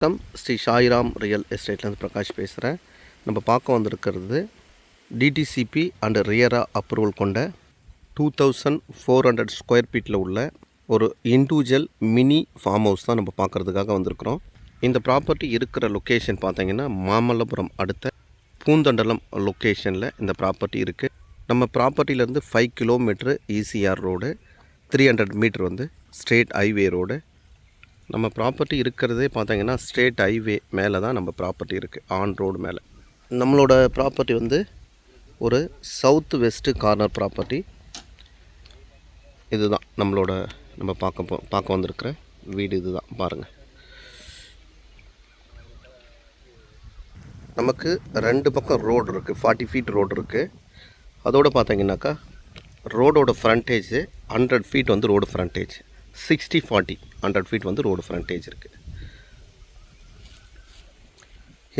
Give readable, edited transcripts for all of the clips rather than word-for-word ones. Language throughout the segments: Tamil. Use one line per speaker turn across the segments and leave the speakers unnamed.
ஸ்ரீ சாய்ராம் ரியல் எஸ்டேட்லேருந்து பிரகாஷ் பேசுகிறேன். நம்ம பார்க்க வந்திருக்கிறது டிடிசிபி அண்ட் ரியரா அப்ரூவல் கொண்ட 2400 ஸ்கொயர் ஃபீட்டில் உள்ள ஒரு இண்டிவிஜுவல் மினி ஃபார்ம் ஹவுஸ் தான் நம்ம பார்க்குறதுக்காக வந்திருக்கிறோம். இந்த ப்ராப்பர்ட்டி இருக்கிற லொக்கேஷன் பார்த்தீங்கன்னா மாமல்லபுரம் அடுத்த பூந்தண்டலம் லொக்கேஷனில் இந்த ப்ராப்பர்ட்டி இருக்குது. நம்ம ப்ராப்பர்ட்டியிலேருந்து 5 கிலோமீட்ரு ஈசிஆர் ரோடு, 300 மீட்டர் வந்து ஸ்ட்ரெயிட் ஹைவே ரோடு. நம்ம ப்ராப்பர்ட்டி இருக்கிறதே பார்த்தீங்கன்னா ஸ்ட்ரெயிட் ஹைவே மேலே தான் நம்ம ப்ராப்பர்ட்டி இருக்குது, ஆன் ரோடு மேலே. நம்மளோட ப்ராப்பர்ட்டி வந்து ஒரு சவுத் வெஸ்ட்டு கார்னர் ப்ராப்பர்ட்டி. இதுதான் நம்ம பார்க்க வந்திருக்கிற வீடு. இதுதான் பாருங்கள். நமக்கு 2 பக்கம் ரோடு இருக்குது, 40 ஃபீட் ரோடு இருக்குது. அதோடு பார்த்தீங்கன்னாக்கா ரோடோட ஃப்ரண்டேஜ் 100 ஃபீட் வந்து ரோடு ஃப்ரண்டேஜ், 60-40 100 ஃபீட் வந்து ரோடு ஃப்ரண்டேஜ் இருக்குது.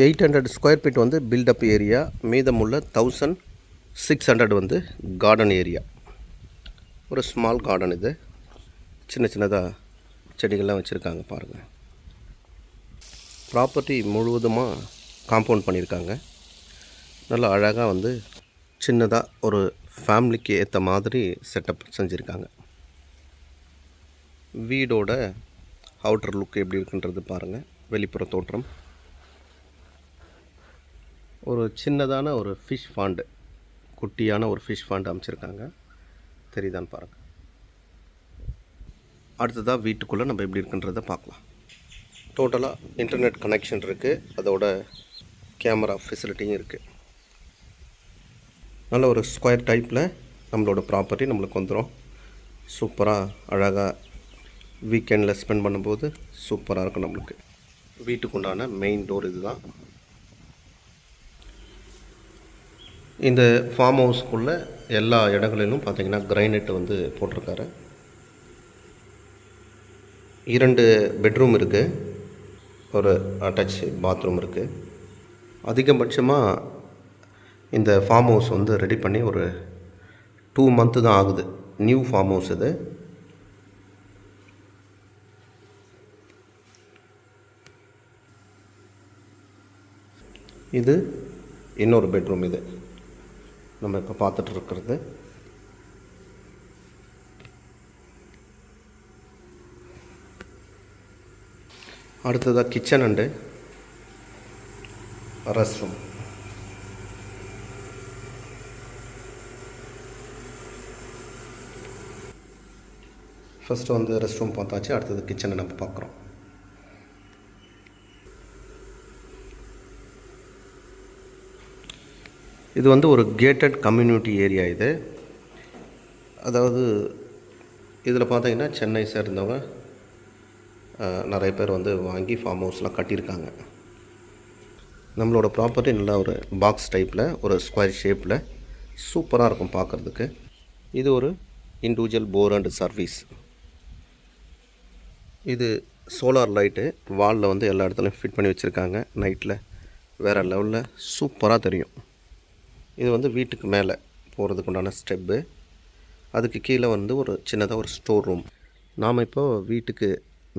800 ஸ்கொயர் ஃபீட் வந்து பில்டப் ஏரியா, மீதமுள்ள 1600 வந்து கார்டன் ஏரியா. ஒரு ஸ்மால் கார்டன். இது சின்னதாக செடிகள்லாம் வச்சுருக்காங்க பாருங்கள். ப்ராப்பர்ட்டி முழுவதுமாக காம்பவுண்ட் பண்ணியிருக்காங்க. நல்லா அழகாக வந்து சின்னதாக ஒரு ஃபேமிலிக்கு ஏற்ற மாதிரி செட்டப் செஞ்சுருக்காங்க. வீடோட அவுட்டர் லுக் எப்படி இருக்குன்றது பாருங்கள். வெளிப்புற தோற்றம். ஒரு சின்னதான ஒரு ஃபிஷ் ஃபாண்டு, குட்டியான ஒரு ஃபிஷ் ஃபாண்டு அமைச்சிருக்காங்க. தெரியுதான்னு பாருங்கள். அடுத்ததாக வீட்டுக்குள்ளே நம்ம எப்படி இருக்குன்றதை பார்க்கலாம். டோட்டலாக இன்டர்நெட் கனெக்ஷன் இருக்குது, அதோட கேமரா ஃபெசிலிட்டியும் இருக்குது. நல்ல ஒரு ஸ்கொயர் டைப்பில் நம்மளோட ப்ராப்பர்ட்டி நம்மளுக்கு வந்துடும். சூப்பராக அழகாக வீக்கெண்டில் ஸ்பெண்ட் பண்ணும்போது சூப்பராக இருக்கும் நம்மளுக்கு. வீட்டுக்கு உண்டான மெயின் டோர் இது தான். இந்த ஃபார்ம் ஹவுஸ்க்குள்ளே எல்லா இடங்களிலும் பார்த்திங்கன்னா கிரைனைட் வந்து போட்டிருக்காரு. 2 பெட்ரூம் இருக்குது, ஒரு அட்டாச் பாத்ரூம் இருக்குது. அதிகபட்சமாக இந்த ஃபார்ம் ஹவுஸ் வந்து ரெடி பண்ணி ஒரு 2 மந்த்து தான் ஆகுது. நியூ ஃபார்ம் ஹவுஸ் இது. இது இன்னொரு பெட்ரூம். இது நம்ம இப்போ பார்த்துட்டு இருக்கிறது. அடுத்ததாக kitchen and rest room. First வந்து ரெஸ்ட் ரூம் பார்த்தாச்சு, அடுத்தது கிச்சனை நம்ம பார்க்குறோம். இது வந்து ஒரு கேட்டட் கம்யூனிட்டி ஏரியா. இது அதாவது இதில் பார்த்தீங்கன்னா சென்னை சேர்ந்தவங்க நிறைய பேர் வந்து வாங்கி ஃபார்ம் ஹவுஸ்லாம் கட்டியிருக்காங்க. நம்மளோட ப்ராப்பர்ட்டி நல்லா ஒரு பாக்ஸ் டைப்பில், ஒரு ஸ்கொயர் ஷேப்பில் சூப்பராக இருக்கும் பார்க்குறதுக்கு. இது ஒரு இண்டிவிஜுவல் போர் அண்ட் சர்வீஸ். இது சோலார் லைட்டு வாலில் வந்து எல்லா இடத்துலையும் ஃபிட் பண்ணி வச்சுருக்காங்க. நைட்டில் வேறு லெவலில் சூப்பராக தெரியும். இது வந்து வீட்டுக்கு மேலே போகிறதுக்கு உண்டான ஸ்டெப்பு. அதுக்கு கீழே வந்து ஒரு சின்னதாக ஒரு ஸ்டோர் ரூம். நாம் இப்போது வீட்டுக்கு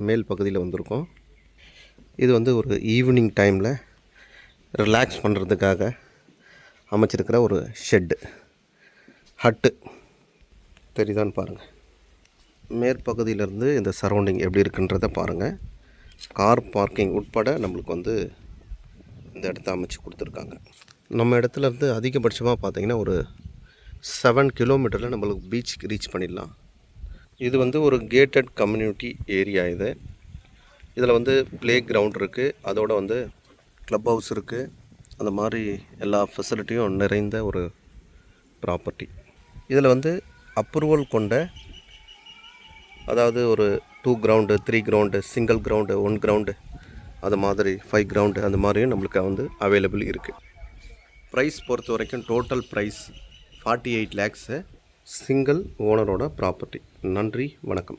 மேல் பகுதியில் வந்திருக்கோம். இது வந்து ஒரு ஈவினிங் டைமில் ரிலாக்ஸ் பண்ணுறதுக்காக அமைச்சிருக்கிற ஒரு ஷெட்டு, ஹட்டு. தெரியுதான்னு பாருங்கள். மேற்பகுதியிலேருந்து இந்த சரௌண்டிங் எப்படி இருக்குன்றதை பாருங்கள். கார் பார்க்கிங் உட்பட நம்மளுக்கு வந்து இந்த இடத்த அமைச்சு கொடுத்துருக்காங்க. நம்ம இடத்துலேருந்து அதிகபட்சமாக பார்த்திங்கன்னா ஒரு 7 கிலோமீட்டரில் நம்மளுக்கு பீச்சுக்கு ரீச் பண்ணிடலாம். இது வந்து ஒரு கேட்டட் கம்யூனிட்டி ஏரியா. இதில் வந்து ப்ளே கிரவுண்ட் இருக்குது, அதோடு வந்து க்ளப் ஹவுஸ் இருக்குது. அந்த மாதிரி எல்லா ஃபெசிலிட்டியும் நிறைந்த ஒரு ப்ராப்பர்ட்டி. இதில் வந்து அப்ரூவல் கொண்ட, அதாவது ஒரு 2 ground, 3 ground, single ground, 1 ground, அது மாதிரி 5 கிரவுண்டு, அந்த மாதிரியும் நம்மளுக்கு வந்து அவைலபிள் இருக்குது. ப்ரைஸ் பொறுத்த வரைக்கும் டோட்டல் ப்ரைஸ் 48 lakhs சிங்கிள் ஓனரோட ப்ராப்பர்ட்டி. நன்றி, வணக்கம்.